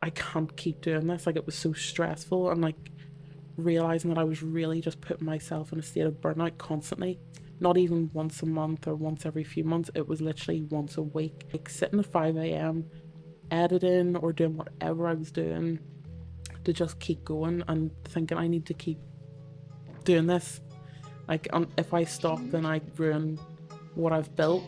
I can't keep doing this. Like, it was so stressful, and like realizing that I was really just putting myself in a state of burnout constantly. Not even once a month or once every few months. It was literally once a week. Like sitting at 5 a.m., editing or doing whatever I was doing to just keep going and thinking I need to keep doing this. Like, if I stop, then I ruin what I've built.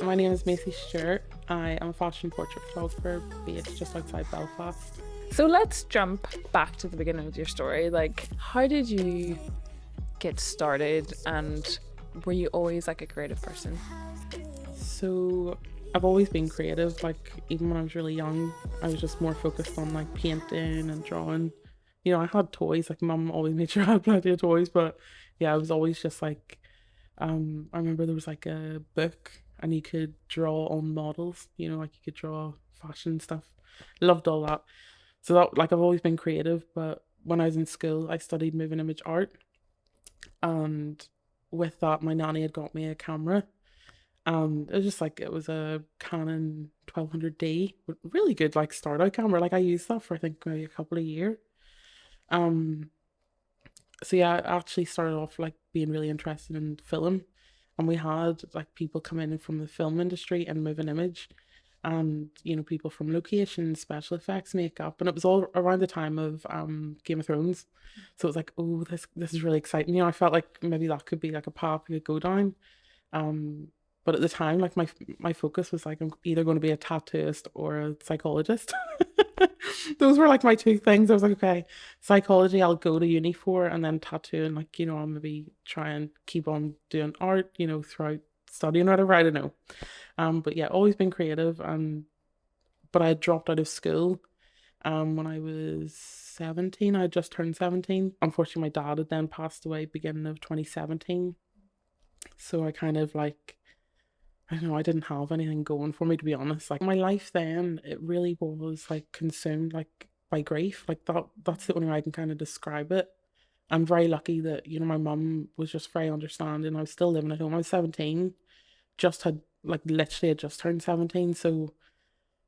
My name is Macy Stewart. I am a fashion portrait photographer based just outside Belfast. So let's jump back to the beginning of your story. Like, how did you get started, and were you always like a creative person? So I've always been creative. Like, even when I was really young, I was just more focused on like painting and drawing. You know, I had toys. Like, mum always made sure I had plenty of toys, but yeah, I was always just like, I remember there was like a book and you could draw on models. You know, like you could draw fashion stuff. Loved all that. So that, like, I've always been creative. But when I was in school, I studied moving image art, and with that, my nanny had got me a camera. It was just like, it was a Canon 1200D, really good like start out camera. Like, I used that for I think maybe a couple of years. Um, so yeah, I actually started off like being really interested in film, and we had like people come in from the film industry and move an image, and you know, people from location, special effects, makeup, and it was all around the time of Game of Thrones. So it was like, oh, this is really exciting. You know, I felt like maybe that could be like a path I could go down. Um, but at the time, like my focus was like, I'm either going to be a tattooist or a psychologist. Those were like my two things. I was like, okay, psychology I'll go to uni for, and then tattooing, like, you know, I'll maybe try and keep on doing art, you know, throughout studying or whatever. I don't know. But yeah, always been creative. But I had dropped out of school when I was 17. I had just turned 17. Unfortunately, my dad had then passed away beginning of 2017. So I kind of like, I don't know, I didn't have anything going for me, to be honest. Like, my life then, it really was like consumed like by grief. Like, that's the only way I can kind of describe it. I'm very lucky that, you know, my mum was just very understanding. I was still living at home. I was 17, just had like literally had just turned 17. So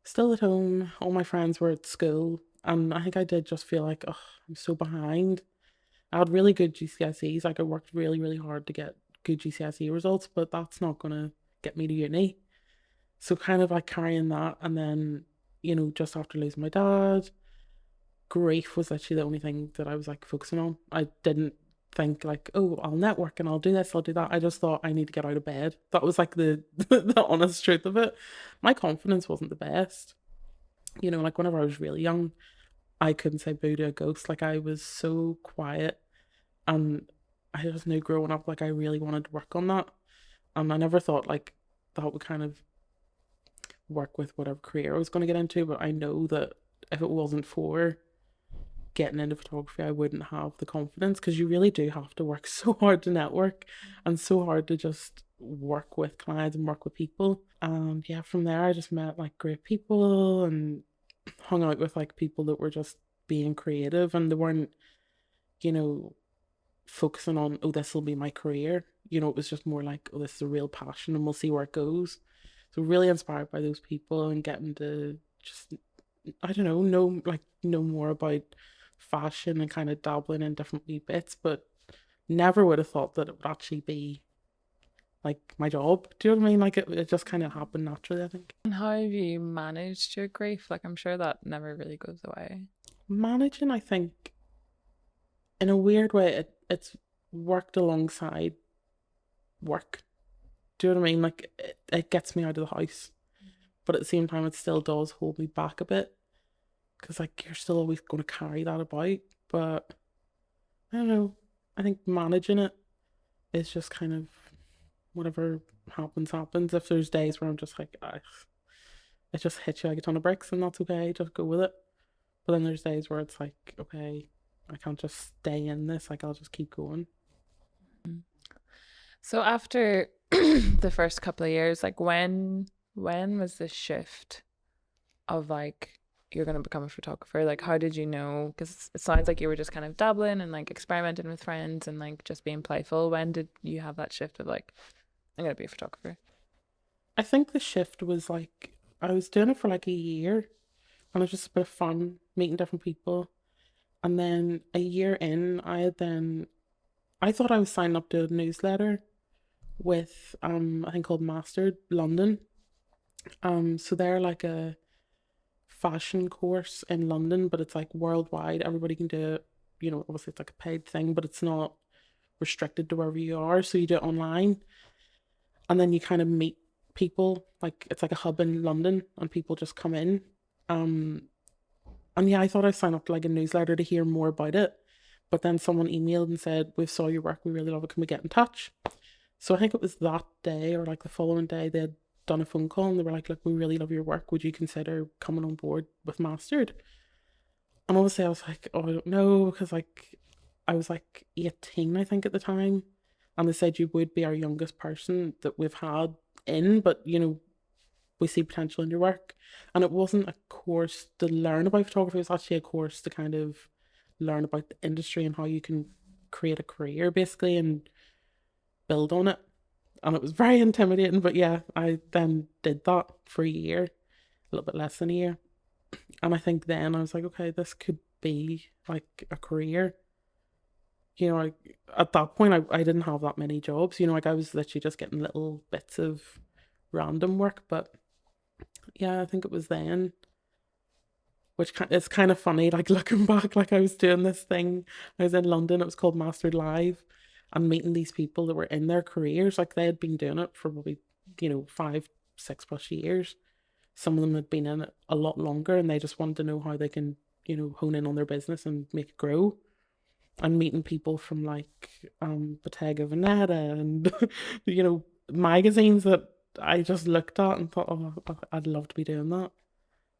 still at home, all my friends were at school. And I think I did just feel like, oh, I'm so behind. I had really good GCSEs. Like, I worked really, really hard to get good GCSE results, but that's not gonna get me to uni. So kind of like carrying that, and then, you know, just after losing my dad, grief was actually the only thing that I was like focusing on. I didn't think like, oh, I'll network and I'll do this, I'll do that. I just thought I need to get out of bed. That was like the the honest truth of it. My confidence wasn't the best. You know, like whenever I was really young, I couldn't say boo to a ghost. Like, I was so quiet, and I just knew growing up like I really wanted to work on that. And I never thought like that would kind of work with whatever career I was going to get into, but I know that if it wasn't for getting into photography, I wouldn't have the confidence, because you really do have to work so hard to network and so hard to just work with clients and work with people. And yeah, from there I just met like great people and hung out with like people that were just being creative, and they weren't, you know, focusing on, oh, this will be my career. You know, it was just more like, oh, this is a real passion and we'll see where it goes. So really inspired by those people and getting to just, I don't know like know more about fashion and kind of dabbling in different wee bits, but never would have thought that it would actually be like my job. Do you know what I mean? Like, it just kind of happened naturally, I think. And how have you managed your grief? Like, I'm sure that never really goes away. Managing, I think, in a weird way, it's worked alongside work. Do you know what I mean? Like, it gets me out of the house, but at the same time, it still does hold me back a bit, because like you're still always going to carry that about. But I don't know. I think managing it is just kind of whatever happens, happens. If there's days where I'm just like, it just hits you like a ton of bricks and that's okay, just go with it. But then there's days where it's like, okay, I can't just stay in this, like I'll just keep going. So after the first couple of years, like when was the shift of like you're going to become a photographer? Like how did you know? Because it sounds like you were just kind of dabbling and like experimenting with friends and like just being playful. When did you have that shift of like I'm going to be a photographer? I think the shift was like, I was doing it for like a year and it was just a bit of fun meeting different people. And then a year in, I thought I was signing up to a newsletter with I think called Mastered London. So they're like a fashion course in London, but it's like worldwide. Everybody can do it. You know, obviously it's like a paid thing, but it's not restricted to wherever you are. So you do it online, and then you kind of meet people. Like it's like a hub in London, and people just come in. Um, and yeah, I thought I'd sign up to like a newsletter to hear more about it. But then someone emailed and said, "We saw your work. We really love it. Can we get in touch?" So I think it was that day or like the following day they had done a phone call and they were like, "Look, we really love your work. Would you consider coming on board with Mastered?" And obviously I was like, "Oh, I don't know," because like I was like 18, I think, at the time. And they said you would be our youngest person that we've had in, but you know, we see potential in your work. And it wasn't a course to learn about photography, it was actually a course to kind of learn about the industry and how you can create a career basically and build on it. And it was very intimidating, but yeah, I then did that for a year, a little bit less than a year. And I think then I was like, okay, this could be like a career. You know, at that point, I didn't have that many jobs. You know, like I was literally just getting little bits of random work. But yeah, I think it was then, which it's kind of funny, like looking back, like I was doing this thing. I was in London, it was called Mastered Live, and meeting these people that were in their careers. Like they had been doing it for probably, you know, 5, 6 plus years. Some of them had been in it a lot longer and they just wanted to know how they can, you know, hone in on their business and make it grow. And meeting people from like Bottega Veneta and you know, magazines that I just looked at and thought, oh, I'd love to be doing that.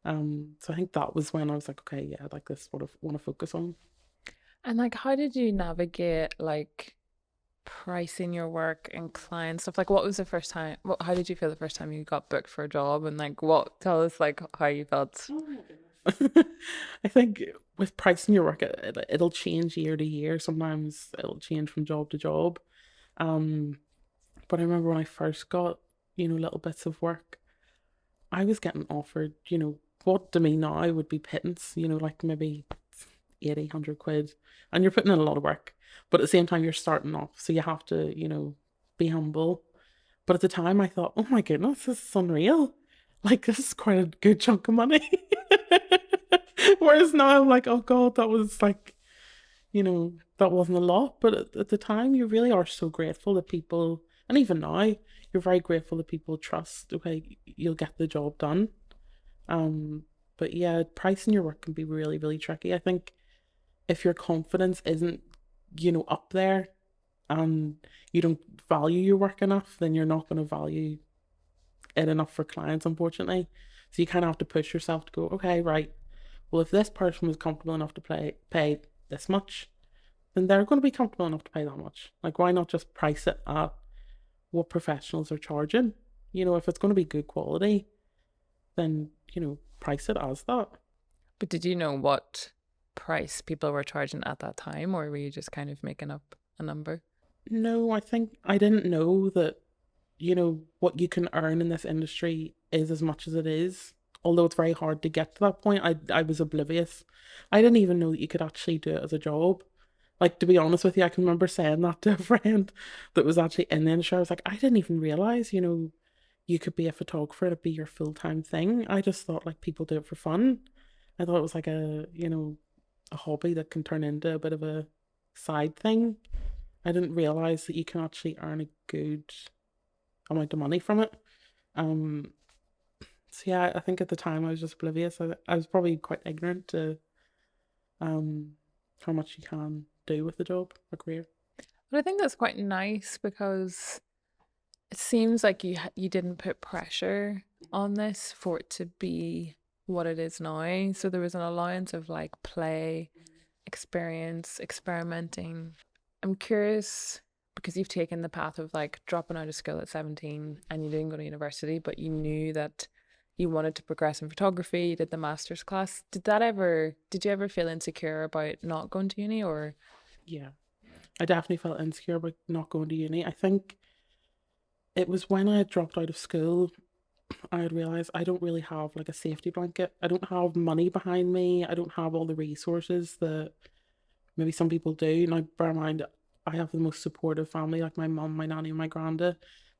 So I think that was when I was like, okay, yeah, like this is what I want to focus on. And like how did you navigate like pricing your work and client stuff? Like what was the first time how did you feel the first time you got booked for a job and like what tell us like how you felt? Oh my goodness. I think with pricing your work, it'll change year to year. Sometimes it'll change from job to job. Um, but I remember when I first got, you know, little bits of work, I was getting offered, you know, what to me now would be pittance, you know, like maybe 80, 100 quid. And you're putting in a lot of work. But at the same time, you're starting off. So you have to, you know, be humble. But at the time, I thought, oh my goodness, this is unreal. Like, this is quite a good chunk of money. Whereas now I'm like, oh God, that was like, you know, that wasn't a lot. But at the time, you really are so grateful that people, and even now, you're very grateful that people trust, okay, you'll get the job done. Um, but yeah, pricing your work can be really, really tricky. I think if your confidence isn't, you know, up there and you don't value your work enough, then you're not going to value it enough for clients, unfortunately. So you kind of have to push yourself to go, okay, right. Well, if this person was comfortable enough to pay this much, then they're going to be comfortable enough to pay that much. Like, why not just price it at what professionals are charging? You know, if it's going to be good quality, then, you know, price it as that. But did you know what price people were charging at that time or were you just kind of making up a number? No, I think I didn't know that, you know, what you can earn in this industry is as much as it is. Although it's very hard to get to that point, I was oblivious. I didn't even know that you could actually do it as a job. Like, to be honest with you, I can remember saying that to a friend that was actually in the industry. I was like, I didn't even realize, you know, you could be a photographer, it'd be your full-time thing. I just thought like people do it for fun. I thought it was like a, you know, a hobby that can turn into a bit of a side thing. I didn't realize that you can actually earn a good amount of money from it. Um, so yeah, I think at the time I was just oblivious. I was probably quite ignorant to um how much you can do with the job, a career. But I think that's quite nice because It seems like you didn't put pressure on this for it to be what it is now. So there was an allowance of like play, experience, experimenting. I'm curious because you've taken the path of like dropping out of school at 17 and you didn't go to university, but you knew that you wanted to progress in photography, you did the master's class. Did you ever feel insecure about not going to uni or Yeah, I definitely felt insecure about not going to uni. I think it was when I had dropped out of school, I had realized I don't really have like a safety blanket. I don't have money behind me. I don't have all the resources that maybe some people do. Now, bear in mind, I have the most supportive family, like my mum, my nanny, and my granda.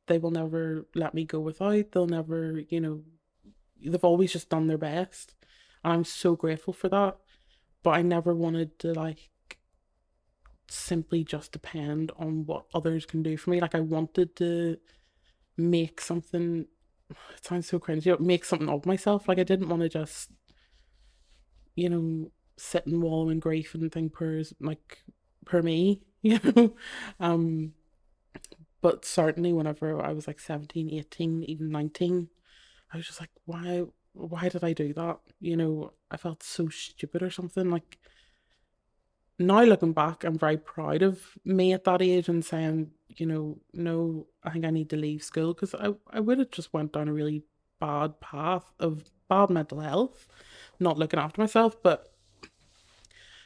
They will never let me go without. They'll never, they've always just done their best. And I'm so grateful for that. But I never wanted to like simply just depend on what others can do for me. Like I wanted to make something, it sounds so cringy, but make something of myself. Like I didn't want to just, sit and wallow in grief and think per me, Um, but certainly whenever I was like 17, 18, even 19, I was just like, why did I do that? I felt so stupid or something. Like now looking back, I'm very proud of me at that age and saying, no, I think I need to leave school because I would have just went down a really bad path of bad mental health, not looking after myself. But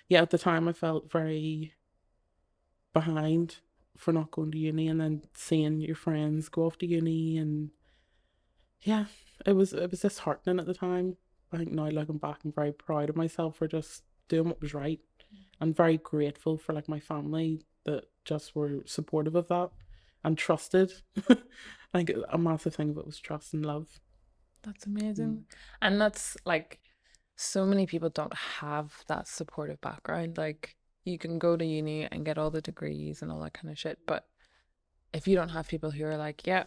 yeah, at the time I felt very behind for not going to uni and then seeing your friends go off to uni and yeah, it was disheartening at the time. I think now looking back, I'm very proud of myself for just doing what was right. I'm very grateful for like my family that just were supportive of that and trusted. I think a massive thing of it was trust and love. that's Mm. amazing? And that's like so many people don't have that supportive background. Like you can go to uni and get all the degrees and all that kind of shit, but if you don't have people who are like, yeah,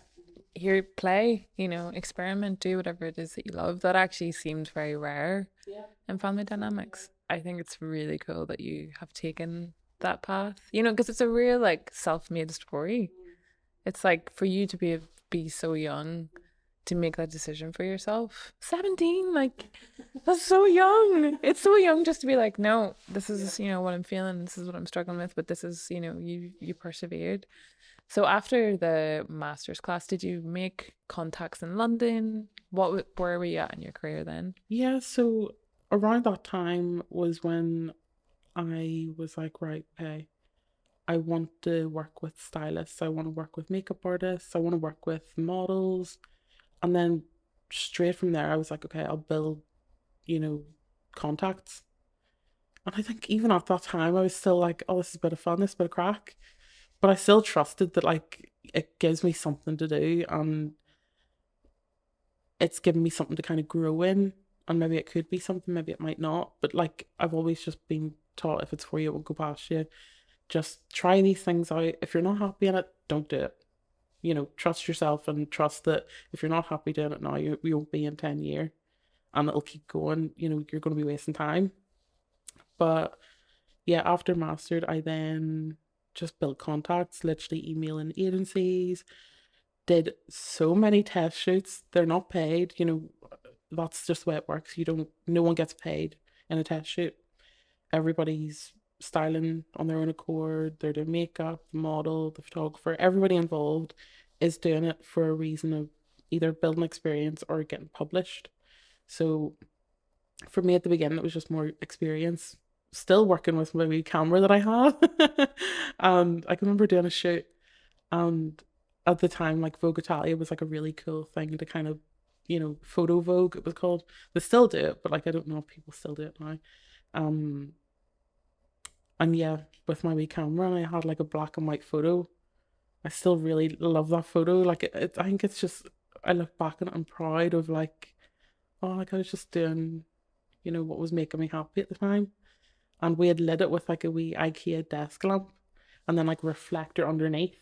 here, play, experiment, do whatever it is that you love, that actually seems very rare in family dynamics. I think it's really cool that you have taken that path, because it's a real like self-made story. It's like for you to be so young to make that decision for yourself. 17, like that's so young. It's so young just to be like, no, this is, what I'm feeling, this is what I'm struggling with, but this is, you persevered. So after the master's class, did you make contacts in London? Where were you at in your career then? Yeah, so around that time was when I was like, right, okay, I want to work with stylists, I want to work with makeup artists, I want to work with models. And then straight from there, I was like, okay, I'll build, you know, contacts. And I think even at that time, I was still like, oh, this is a bit of fun, this is a bit of crack. But I still trusted that, like, it gives me something to do and it's given me something to kind of grow in. And maybe it could be something, maybe it might not. But, like, I've always just been taught if it's for you, it will go past you. Just try these things out. If you're not happy in it, don't do it. Trust yourself and trust that if you're not happy doing it now, you won't be in 10 years and it'll keep going. You're going to be wasting time. But yeah, after mastered, I then just built contacts, literally emailing agencies, did so many test shoots. They're not paid, that's just the way it works. No one gets paid in a test shoot. Everybody's styling on their own accord, they're doing makeup, the model, the photographer, everybody involved is doing it for a reason of either building experience or getting published. So for me at the beginning, it was just more experience. Still working with my wee camera that I have. And I can remember doing a shoot, and at the time, like Vogue Italia was like a really cool thing to kind of, photo Vogue, it was called. They still do it, but like I don't know if people still do it now. Um, and yeah, with my wee camera, and I had like a black and white photo. I still really love that photo. Like I think it's just I look back and I'm proud of like, oh, like I was just doing, what was making me happy at the time. And we had lit it with like a wee IKEA desk lamp and then like reflector underneath.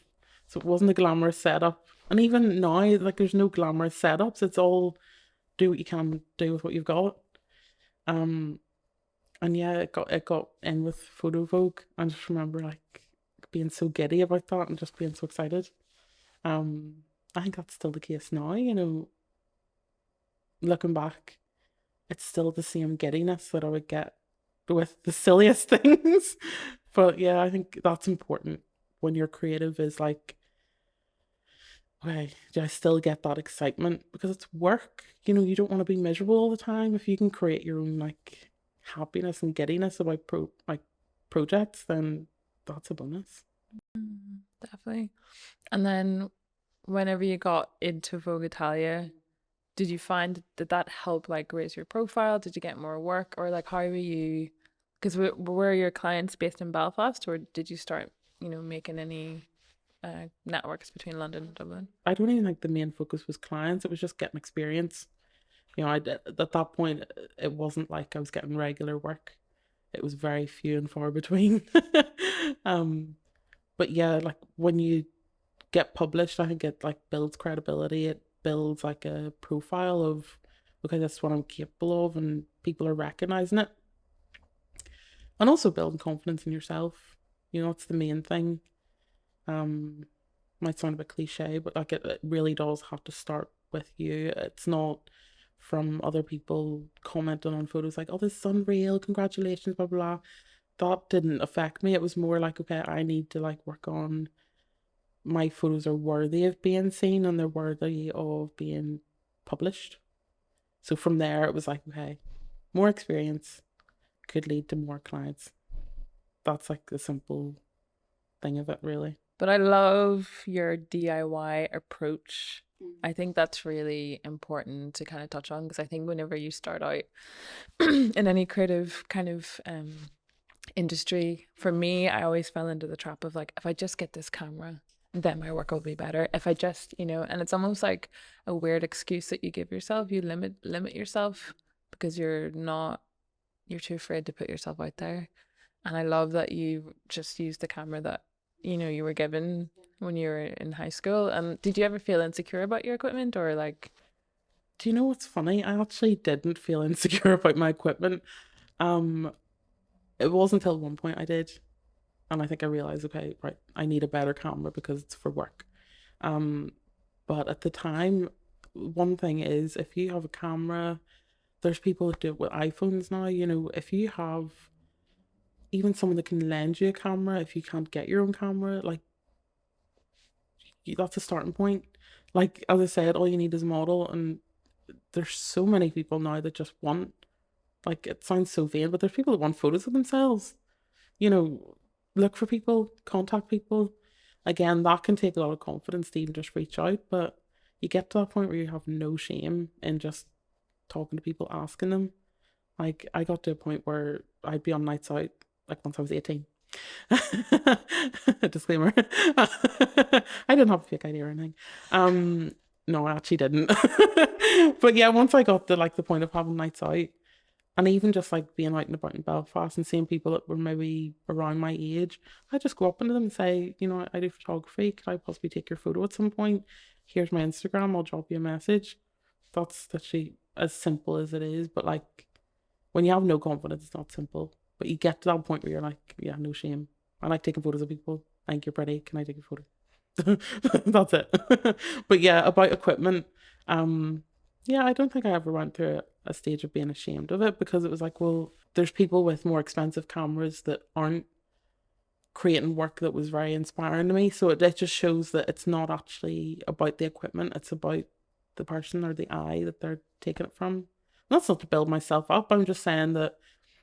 So it wasn't a glamorous setup. And even now, like there's no glamorous setups. It's all do what you can do with what you've got. Um and yeah, it got in with Photo Vogue. I just remember like being so giddy about that and just being so excited. Um I think that's still the case now, looking back, it's still the same giddiness that I would get with the silliest things. But yeah, I think that's important when you're creative is like, okay, do I still get that excitement? Because it's work. You don't want to be miserable all the time. If you can create your own like happiness and giddiness about projects, then that's a bonus. Definitely. And then whenever you got into Vogue Italia, did you find did that help like raise your profile? Did you get more work, or like how were you? Because were your clients based in Belfast, or did you start, making any networks between London and Dublin? I don't even think the main focus was clients. It was just getting experience. At that point, it wasn't like I was getting regular work. It was very few and far between. um, but yeah, like when you get published, I think it like builds credibility. It builds like a profile of, okay, that's what I'm capable of, and people are recognizing it, and also building confidence in yourself. It's the main thing. Um, might sound a bit cliche, but like it really does have to start with you. It's not from other people commenting on photos like, oh, this is unreal, congratulations, blah, blah, blah. That didn't affect me. It was more like, okay, I need to like work on my photos are worthy of being seen and they're worthy of being published. So from there, it was like, okay, more experience could lead to more clients. That's like the simple thing of it, really. But I love your DIY approach. I think that's really important to kind of touch on because I think whenever you start out in any creative kind of industry, for me, I always fell into the trap of like, if I just get this camera, then my work will be better. If I just, and it's almost like a weird excuse that you give yourself. You limit yourself because you're too afraid to put yourself out there. And I love that you just used the camera that, you were given when you were in high school. And did you ever feel insecure about your equipment or like, Do you know what's funny? I actually didn't feel insecure about my equipment. Um, it wasn't until one point I did, and I think I realized, okay, right, I need a better camera because it's for work. Um, but at the time, one thing is if you have a camera, there's people that do it with iPhones now. If you have even someone that can lend you a camera, if you can't get your own camera, like that's a starting point. Like as I said, all you need is a model, and there's so many people now that just want, like, it sounds so vain, but there's people that want photos of themselves. You know, look for people, contact people. Again, that can take a lot of confidence to even just reach out, but you get to that point where you have no shame in just talking to people, asking them. Like, I got to a point where I'd be on nights out, like once I was 18. Disclaimer. I didn't have a fake ID or anything. No, I actually didn't. But yeah, once I got to like the point of having nights out, and even just like being out and about in Belfast and seeing people that were maybe around my age, I just go up into them and say, I do photography. Could I possibly take your photo at some point? Here's my Instagram. I'll drop you a message. That's literally as simple as it is. But like when you have no confidence, it's not simple. But you get to that point where you're like, yeah, no shame. I like taking photos of people. I think you're pretty. Can I take a photo? That's it. But yeah, about equipment, um, yeah, I don't think I ever went through a stage of being ashamed of it because it was like, well, there's people with more expensive cameras that aren't creating work that was very inspiring to me. So it just shows that it's not actually about the equipment, it's about the person or the eye that they're taking it from. And that's not to build myself up. I'm just saying that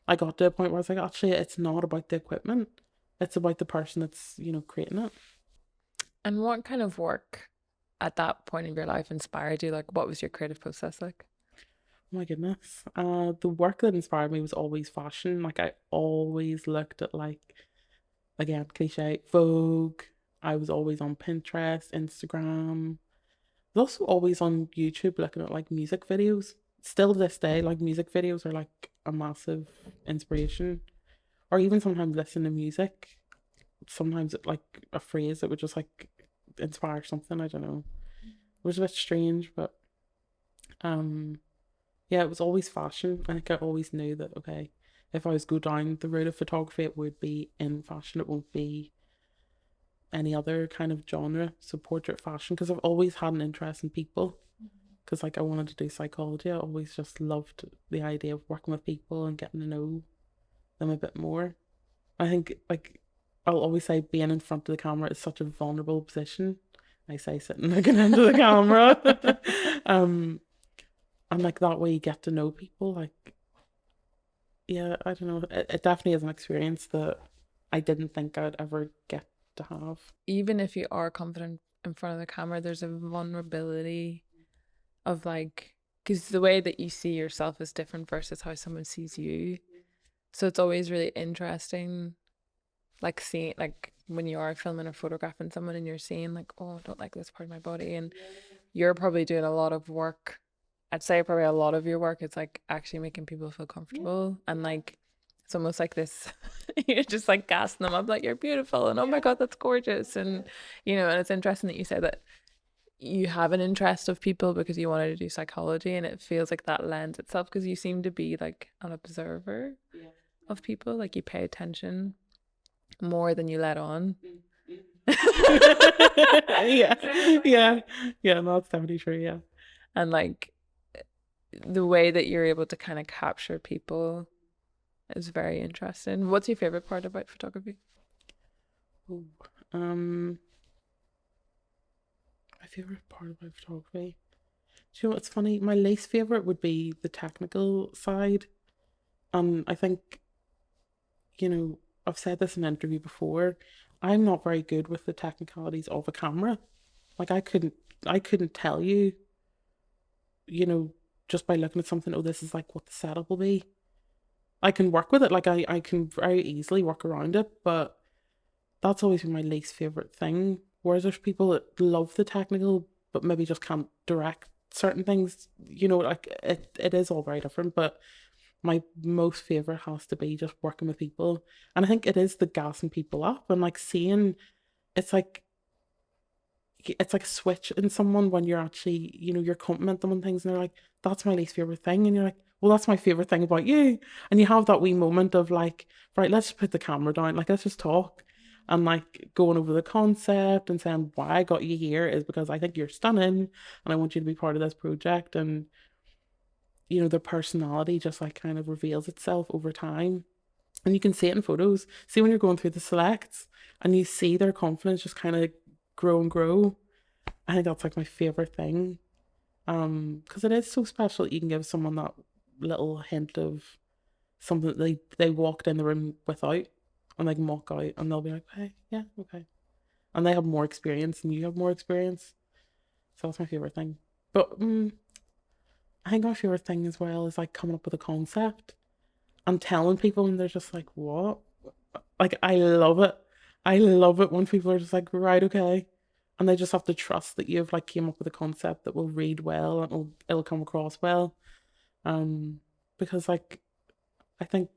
I got to a point where I was like, actually, it's not about the equipment. It's about the person that's, creating it. and what kind of work at that point in your life inspired you? Like, what was your creative process like? Oh my goodness. The work that inspired me was always fashion. Like I always looked at like, again, cliche, Vogue. I was always on Pinterest, Instagram. I was also always on YouTube looking at like music videos. Still to this day, like music videos are like a massive inspiration. Or even sometimes listen to music. Sometimes it like a phrase that would just like inspire something. I don't know. It was a bit strange, but um yeah, it was always fashion. I think I always knew that, okay, if I was go down the route of photography, it would be in fashion. It won't be any other kind of genre, so portrait fashion, because I've always had an interest in people. Because like I wanted to do psychology, I always just loved the idea of working with people and getting to know them a bit more. I think like I'll always say being in front of the camera is such a vulnerable position. I say sitting looking into the camera. um, and like that way you get to know people. Like, yeah, I don't know. It definitely is an experience that I didn't think I'd ever get to have. Even if you are confident in front of the camera, there's a vulnerability of like, because the way that you see yourself is different versus how someone sees you. So it's always really interesting, like seeing, like when you are filming or photographing someone and you're seeing like, oh, I don't like this part of my body, and you're probably doing a lot of work. I'd say probably a lot of your work is like actually making people feel comfortable, and like it's almost like this you're just like gassing them up like you're beautiful and oh my god that's gorgeous, and and it's interesting that you say that you have an interest of people because you wanted to do psychology, and it feels like that lends itself because you seem to be like an observer of people, like you pay attention more than you let on. Yeah, yeah, yeah. No, that's definitely true. Yeah. And like the way that you're able to kind of capture people is very interesting. What's your favorite part about photography? Ooh, my favorite part about photography. Do you know what's funny? My least favorite would be the technical side. I think, I've said this in an interview before. I'm not very good with the technicalities of a camera. Like I couldn't tell you, you know, just by looking at something, oh, this is like what the setup will be. I can work with it, like I can very easily work around it, but that's always been my least favorite thing. Whereas there's people that love the technical, but maybe just can't direct certain things. Like it is all very different. But my most favorite has to be just working with people, and I think it is the gassing people up and like seeing. It's like it's like a switch in someone when you're actually, you're complimenting them on things and they're like, that's my least favorite thing. And you're like, well, that's my favorite thing about you. And you have that wee moment of like, right, let's just put the camera down. Like, let's just talk. And like going over the concept and saying why I got you here is because I think you're stunning and I want you to be part of this project. And, their personality just like kind of reveals itself over time. And you can see it in photos. See when you're going through the selects and you see their confidence just kind of grow and grow. I think that's like my favorite thing. Because it is so special that you can give someone that little hint of something that they walked in the room without, and they can walk out and they'll be like, hey, yeah, okay. And they have more experience and you have more experience. So that's my favorite thing. But I think my favorite thing as well is like coming up with a concept and telling people and they're just like, what? Like I love it. I love it when people are just like, right, okay. And they just have to trust that you've like came up with a concept that will read well and it'll come across well. Um, because like I think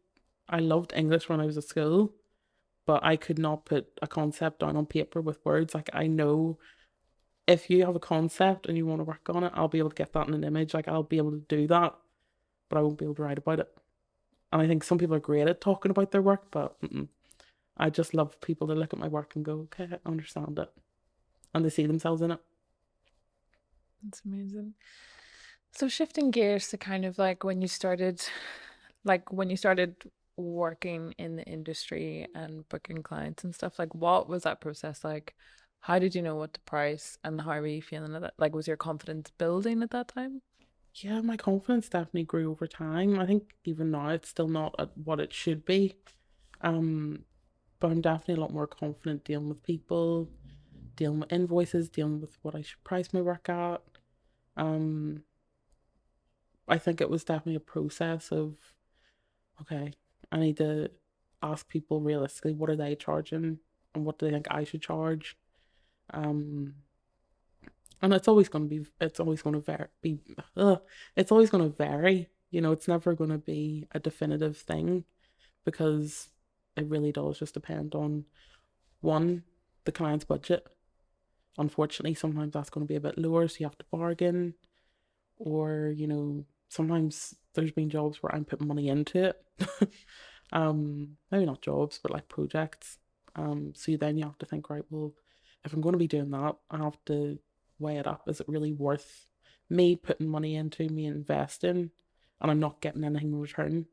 I loved English when I was at school, but I could not put a concept down on paper with words. Like I know if you have a concept and you want to work on it, I'll be able to get that in an image. Like I'll be able to do that, but I won't be able to write about it. And I think some people are great at talking about their work, but I just love people to look at my work and go, okay, I understand it, and they see themselves in it. That's amazing. So shifting gears to kind of like when you started working in the industry and booking clients and stuff, like what was that process like? How did you know what to price and how were you feeling at that? Like was your confidence building at that time? Yeah, my confidence definitely grew over time. I think even now it's still not at what it should be. Um, but I'm definitely a lot more confident dealing with people, dealing with invoices, dealing with what I should price my work at. Um, I think it was definitely a process of, okay, I need to ask people realistically what are they charging and what do they think I should charge. Um, and it's always going to it's always going to vary. It's never going to be a definitive thing because it really does just depend on one, the client's budget. Unfortunately, sometimes that's going to be a bit lower, so you have to bargain. Or, sometimes there's been jobs where I'm putting money into it. Maybe not jobs, but like projects. So then you have to think, right, well, if I'm going to be doing that, I have to weigh it up. Is it really worth me putting money into me investing and I'm not getting anything in return?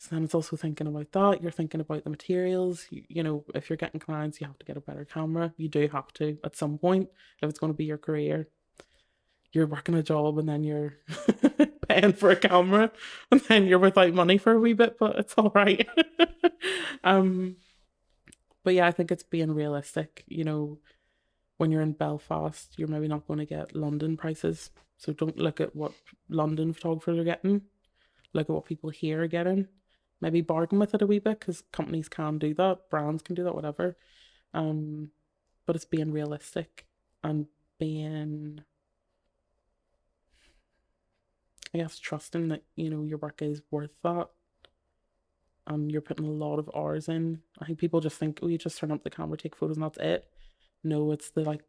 So then it's also thinking about that. You're thinking about the materials. You know, if you're getting clients, you have to get a better camera. You do have to at some point if it's going to be your career. You're working a job and then you're paying for a camera and then you're without money for a wee bit, but it's all right. um, but yeah, I think it's being realistic. You know, when you're in Belfast, you're maybe not going to get London prices. So don't look at what London photographers are getting. Look at what people here are getting. Maybe bargain with it a wee bit because companies can do that, brands can do that, whatever. Um, but it's being realistic and being, I guess, trusting that you know your work is worth that and you're putting a lot of hours in. I think people just think, oh, you just turn up the camera, take photos, and that's it. No, it's the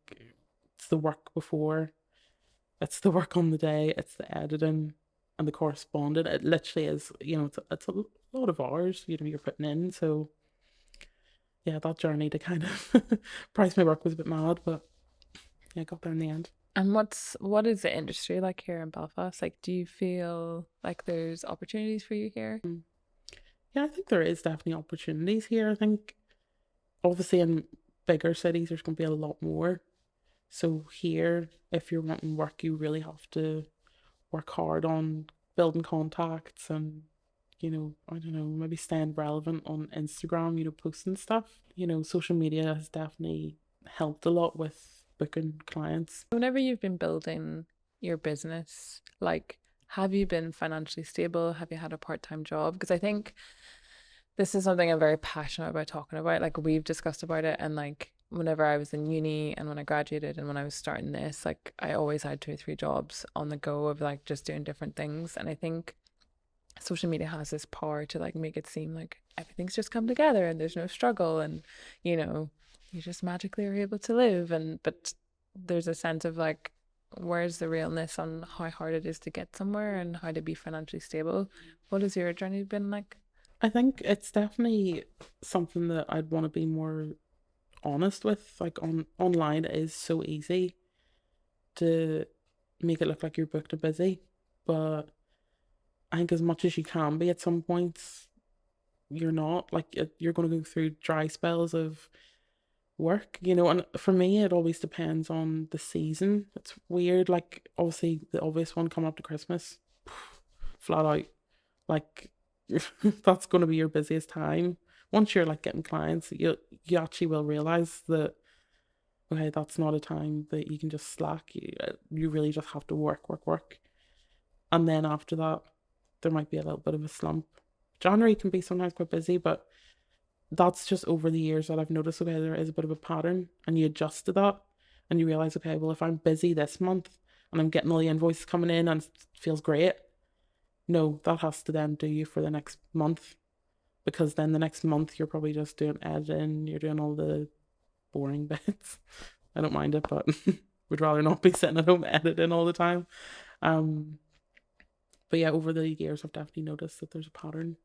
it's the work before, it's the work on the day, it's the editing and the corresponding. It literally is, you know, it's a lot of hours, you know, you're putting in. So yeah, that journey to kind of price my work was a bit mad, but yeah, I got there in the end. And what is the industry like here in Belfast? Like, do you feel like there's opportunities for you here? Yeah, I think there is definitely opportunities here. I think obviously in bigger cities there's going to be a lot more. So here, if you're wanting work, you really have to work hard on building contacts and, you know, I don't know, maybe staying relevant on Instagram, you know, posting stuff. You know, social media has definitely helped a lot with booking clients. Whenever you've been building your business, like, have you been financially stable? Have you had a part-time job? Because I think this is something I'm very passionate about talking about. Like, we've discussed about it, and like whenever I was in uni and when I graduated and when I was starting this, like I always had 2 or 3 jobs on the go of like just doing different things. And I think social media has this power to like make it seem like everything's just come together and there's no struggle, and you know, you just magically are able to live. And but there's a sense of like, where's the realness on how hard it is to get somewhere and how to be financially stable? What has your journey been like? I think it's definitely something that I'd want to be more honest with. Like online it is so easy to make it look like you're booked or busy, but I think as much as you can be at some points, you're not. Like you're going to go through dry spells of work, you know. And for me, it always depends on the season. It's weird. Like obviously, the obvious one coming up to Christmas, flat out. Like that's going to be your busiest time. Once you're like getting clients, you actually will realize that okay, that's not a time that you can just slack. You really just have to work, work, work. And then after that, there might be a little bit of a slump. January can be sometimes quite busy, but that's just over the years that I've noticed, okay, there is a bit of a pattern and you adjust to that and you realize, okay, well, if I'm busy this month and I'm getting all the invoices coming in and it feels great, no, that has to then do you for the next month because then the next month you're probably just doing editing, you're doing all the boring bits. I don't mind it, but would rather not be sitting at home editing all the time. Um, but yeah, over the years, I've definitely noticed that there's a pattern.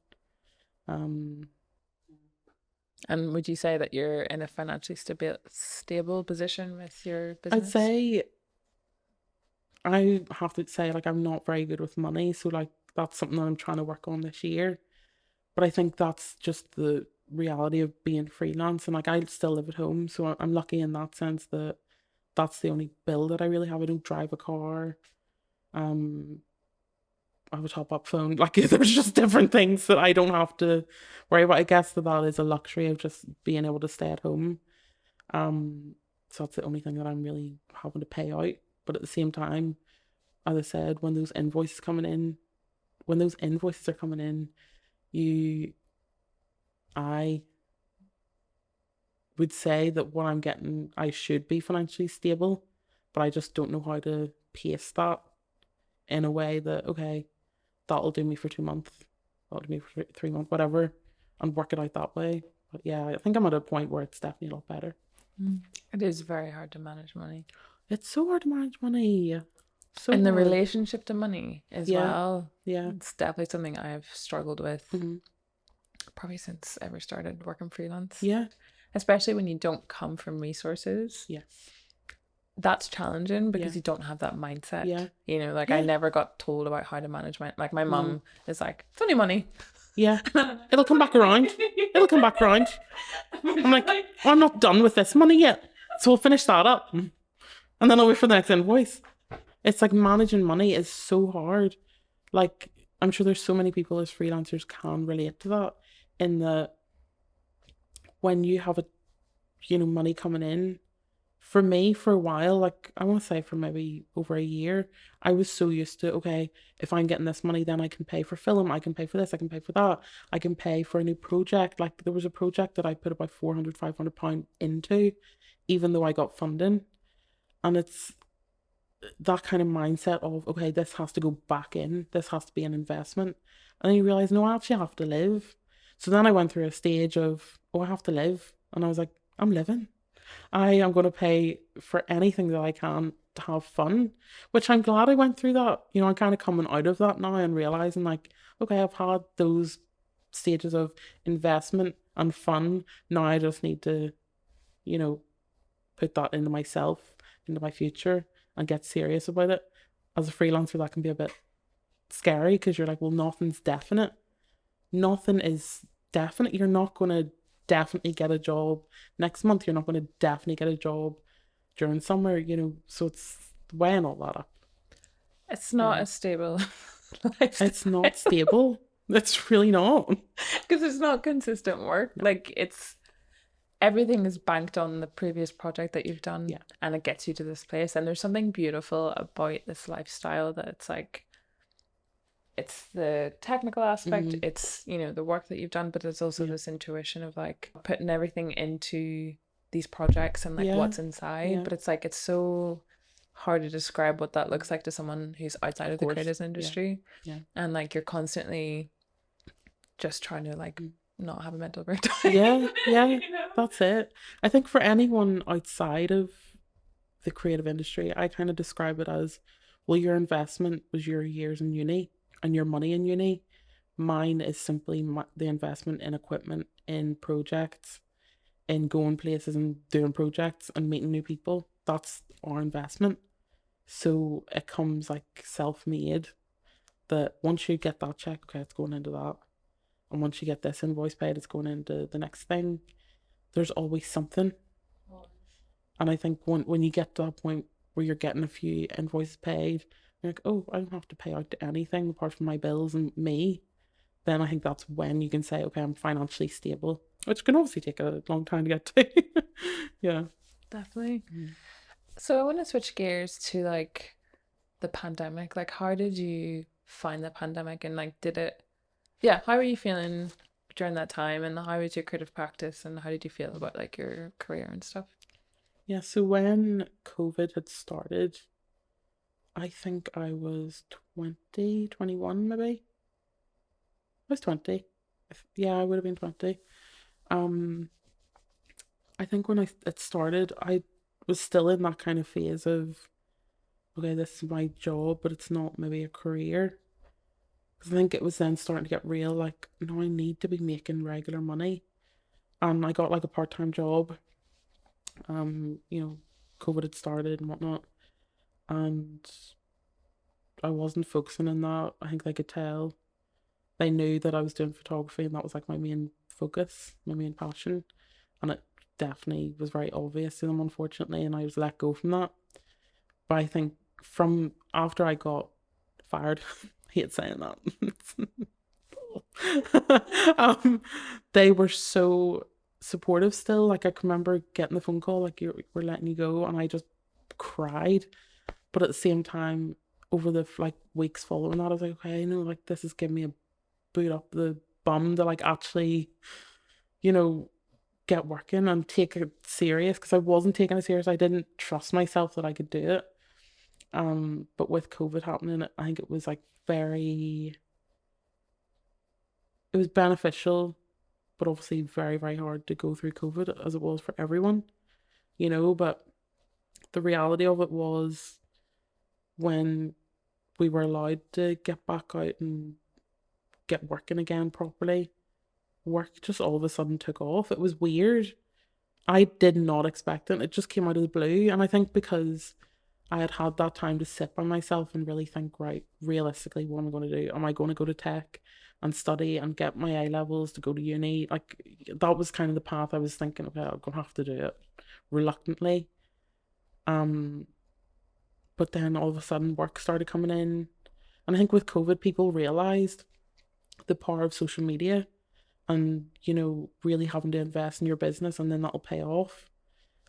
Um, And would you say that you're in a financially stable position with your I'd business? say I have to say like I'm not very good with money, so like that's something that I'm trying to work on this year. But I think that's just the reality of being freelance, and like I still live at home, so I'm lucky in that sense that that's the only bill that I really have. I don't drive a car. Um, I have a top up phone. Like there's just different things that I don't have to worry about. I guess that is a luxury of just being able to stay at home. Um, so that's the only thing that I'm really having to pay out. But at the same time, as I said, when those invoices are coming in, you, I would say that what I'm getting, I should be financially stable, but I just don't know how to pace that in a way that okay, that'll do me for 2 months, that'll do me for 3 months, whatever, and work it out that way. But yeah, I think I'm at a point where it's definitely a lot better. It is very hard to manage money. It's so hard to manage money. So And the hard. relationship to money as Yeah. well. Yeah. It's definitely something I've struggled with Mm-hmm. probably since I ever started working freelance. Yeah. especially when you don't come from resources. Yes. That's challenging because Yeah. you don't have that mindset. Yeah. You know, like I Yeah. never got told about how to manage my, like my No. mum is like, it's only money. Yeah. It'll come back around. It'll come back around. I'm like, oh, I'm not done with this money yet. So we'll finish that up. And then I'll wait for the next invoice. It's like managing money is so hard. Like, I'm sure there's so many people as freelancers can relate to that. In the when you have money coming in. For me, for a while, like I want to say for maybe over a year, I was so used to, okay, if I'm getting this money, then I can pay for film, I can pay for this, I can pay for that, I can pay for a new project. Like there was a project that I put about 400, £500 into, even though I got funding. And it's that kind of mindset of, okay, this has to go back in, this has to be an investment. And then you realize, no, I actually have to live. So then I went through a stage of, oh, I have to live. And I was like, I'm living. I am going to pay for anything that I can to have fun, which I'm glad I went through that. I'm kind of coming out of that now and realizing, like, okay, I've had those stages of investment and fun. Now I just need to, put that into myself, into my future, and get serious about it. As a freelancer, that can be a bit scary because you're like, well, nothing's definite. Nothing is definite. You're not going to definitely get a job next month. You're not going to definitely get a job during summer, so it's weighing all that up. It's not a stable lifestyle. It's not stable. It's really not. Because it's not consistent work. No. Like everything is banked on the previous project that you've done, Yeah. and it gets you to this place. And there's something beautiful about this lifestyle that it's like, it's the technical aspect, it's the work that you've done, but there's also this intuition of like putting everything into these projects and like what's inside. But it's like, it's so hard to describe what that looks like to someone who's outside of the creators industry. And like you're constantly just trying to like not have a mental breakdown. That's it. I think for anyone outside of the creative industry, I kind of describe it as, well, your investment was your years in uni and your money in uni. Mine is simply the investment in equipment, in projects, in going places and doing projects and meeting new people. That's our investment. So it comes like self-made, that once you get that check, okay, it's going into that. And once you get this invoice paid, it's going into the next thing. There's always something. And I think when you get to that point where you're getting a few invoices paid, you're like, oh, I don't have to pay out to anything apart from my bills and me. Then I think that's when you can say, okay, I'm financially stable, which can obviously take a long time to get to. Yeah. Definitely. So I want to switch gears to like the pandemic. Like, how did you find the pandemic, and like, how were you feeling during that time, and how was your creative practice, and how did you feel about like your career and stuff? Yeah, so when COVID had started, I think I was 20, 21 maybe. I was 20. Yeah, I would have been 20. I think when it started, I was still in that kind of phase of, okay, this is my job, but it's not maybe a career. Because I think it was then starting to get real, like, no, I need to be making regular money. And I got like a part-time job. COVID had started and whatnot. And I wasn't focusing on that. I think they could tell. They knew that I was doing photography and that was like my main focus, my main passion. And it definitely was very obvious to them, unfortunately, and I was let go from that. But I think from after I got fired, I hate saying that. They were so supportive still. Like I can remember getting the phone call, like we're letting you go, and I just cried. But at the same time, over the like weeks following that, I was like, okay, I know, like this is giving me a boot up the bum to like actually, get working and take it serious, because I wasn't taking it serious. I didn't trust myself that I could do it. But with COVID happening, I think it was like it was beneficial, but obviously very, very hard to go through COVID as it was for everyone, but the reality of it was when we were allowed to get back out and get working again properly, work just all of a sudden took off. It was weird. I did not expect it. It just came out of the blue. And I think because I had had that time to sit by myself and really think, right, realistically, what am I going to do? Am I going to go to tech and study and get my A levels to go to uni? Like, that was kind of the path I was thinking about. I'm going to have to do it reluctantly. Um, but then all of a sudden, work started coming in. And I think with COVID, people realized the power of social media and, really having to invest in your business and then that'll pay off.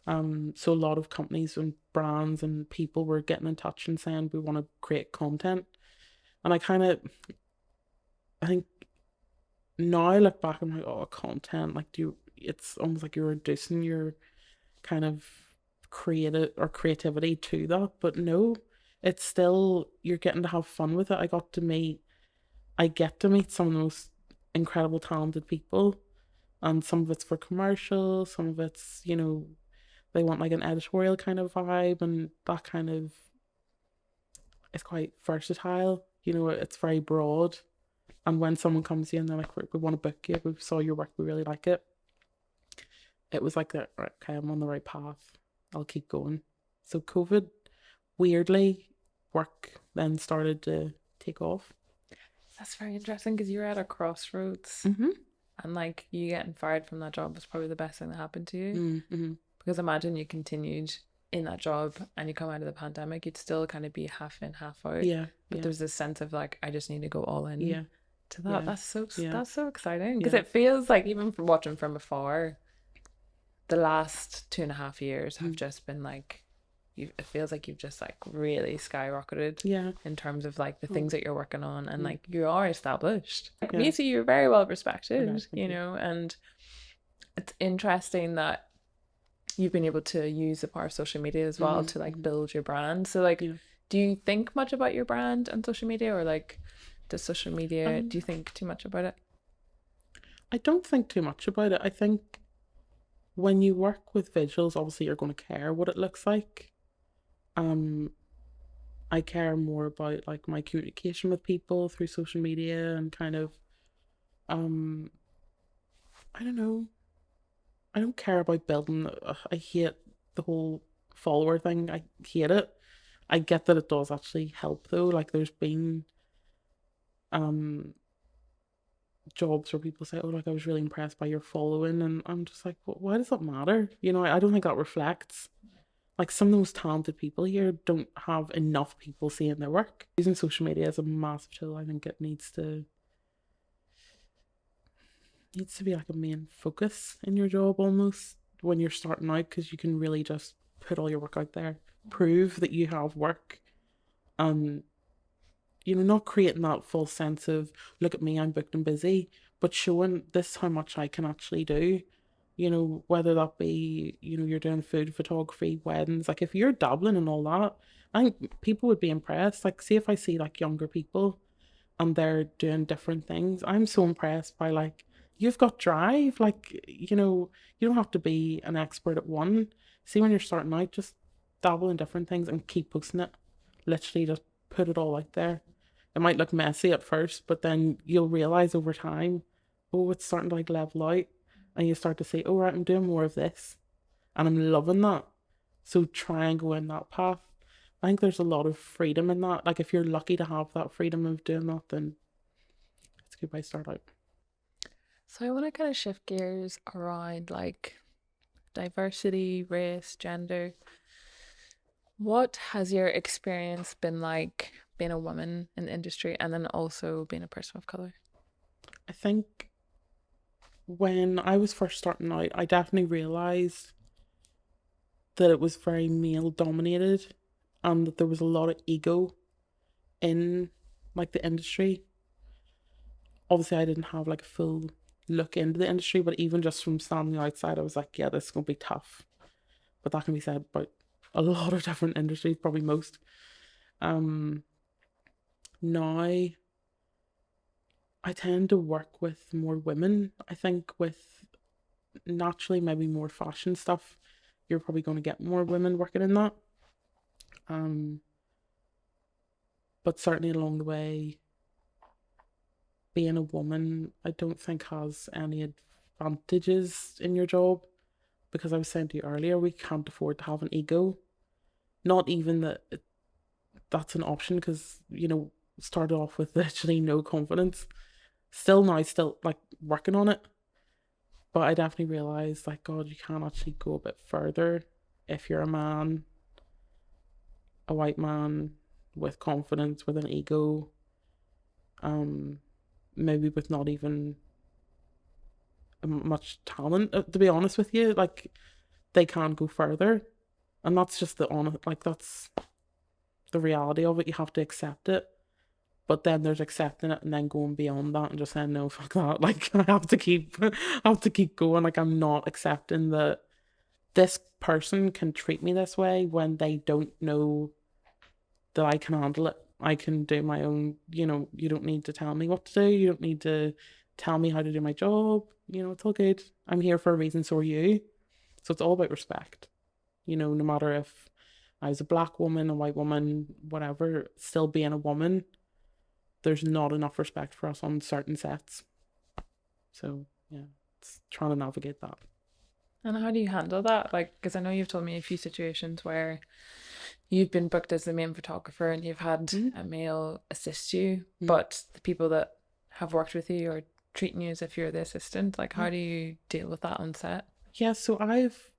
So a lot of companies and brands and people were getting in touch and saying we want to create content. And I think now I look back, I'm like, oh, content, like it's almost like you're reducing your kind of creative or creativity to that. But no, it's still, you're getting to have fun with it. I get to meet some of the most incredible, talented people. And some of it's for commercials, some of it's, they want like an editorial kind of vibe, and that kind of is quite versatile. It's very broad. And when someone comes in, they're like, we want to book you. We saw your work. We really like it. It was like that. Right, okay, I'm on the right path. I'll keep going. So COVID, weirdly, work then started to take off. That's very interesting because you're at a crossroads, Mm-hmm. and like you getting fired from that job was probably the best thing that happened to you. Mm-hmm. Because imagine you continued in that job and you come out of the pandemic, you'd still kind of be half in, half out. Yeah. But Yeah. there's this sense of like, I just need to go all in Yeah. to that. Yeah. That's so exciting because Yeah. it feels like even from watching from afar, the last 2.5 years have just been like, it feels like you've just like really skyrocketed Yeah. in terms of like the things that you're working on, and Mm. like you are established. Like Yeah. Macy, you're very well Okay, respected, thank you. and it's interesting that you've been able to use the power of social media as well to like build your brand. So like, Yeah. do you think much about your brand and social media, or like does social media, Um, do you think too much about it? I don't think too much about it. I think when you work with visuals, obviously you're going to care what it looks like. Um, I care more about like my communication with people through social media and kind of, um, I don't know. I don't care about building. I hate the whole follower thing. I hate it. I get that it does actually help though. Like there's been um jobs where people say, "Oh, like I was really impressed by your following," and I'm just like, well, why does that matter? I don't think that reflects. Like some of the most talented people here don't have enough people seeing their work. Using social media is a massive tool. I think it needs to be like a main focus in your job almost when you're starting out, because you can really just put all your work out there, prove that you have work, and not creating that false sense of look at me, I'm booked and busy, but showing this is how much I can actually do. Whether that be, you're doing food photography, weddings, like if you're dabbling and all that, I think people would be impressed. Like, see if I see like younger people and they're doing different things. I'm so impressed by like, you've got drive. Like, you don't have to be an expert at one. See, when you're starting out, just dabble in different things and keep posting it. Literally just put it all out there. It might look messy at first, but then you'll realize over time, oh, it's starting to like level out. And you start to say, oh, right, I'm doing more of this. And I'm loving that. So try and go in that path. I think there's a lot of freedom in that. Like if you're lucky to have that freedom of doing that, then it's a good way to start out. So I want to kind of shift gears around like diversity, race, gender. What has your experience been like being a woman in the industry and then also being a person of color? I think when I was first starting out, I definitely realised that it was very male dominated and that there was a lot of ego in like the industry. Obviously, I didn't have like a full look into the industry, but even just from standing outside, I was like, yeah, this is going to be tough. But that can be said about a lot of different industries, probably most. Um, Now I tend to work with more women. I think with naturally maybe more fashion stuff, you're probably going to get more women working in that. Um, but certainly along the way, being a woman, I don't think has any advantages in your job because I was saying to you earlier, we can't afford to have an ego. Not even that that's an option, because, started off with literally no confidence. Still now, still like working on it. But I definitely realized, like, God, you can actually go a bit further if you're a man, a white man with confidence, with an ego, um, maybe with not even much talent, to be honest with you. Like, they can go further. And that's just the honest, like, that's the reality of it. You have to accept it. But then there's accepting it and then going beyond that and just saying, no, fuck that. Like, I have to keep going. Like, I'm not accepting that this person can treat me this way when they don't know that I can handle it. I can do my own, you don't need to tell me what to do. You don't need to tell me how to do my job. It's all good. I'm here for a reason, so are you. So it's all about respect. No matter if I was a black woman, a white woman, whatever, still being a woman, there's not enough respect for us on certain sets. So yeah, it's trying to navigate that. And how do you handle that? Like, because I know you've told me a few situations where you've been booked as the main photographer and you've had a male assist you, but the people that have worked with you are treating you as if you're the assistant. Like, how do you deal with that on set? Yeah, so I've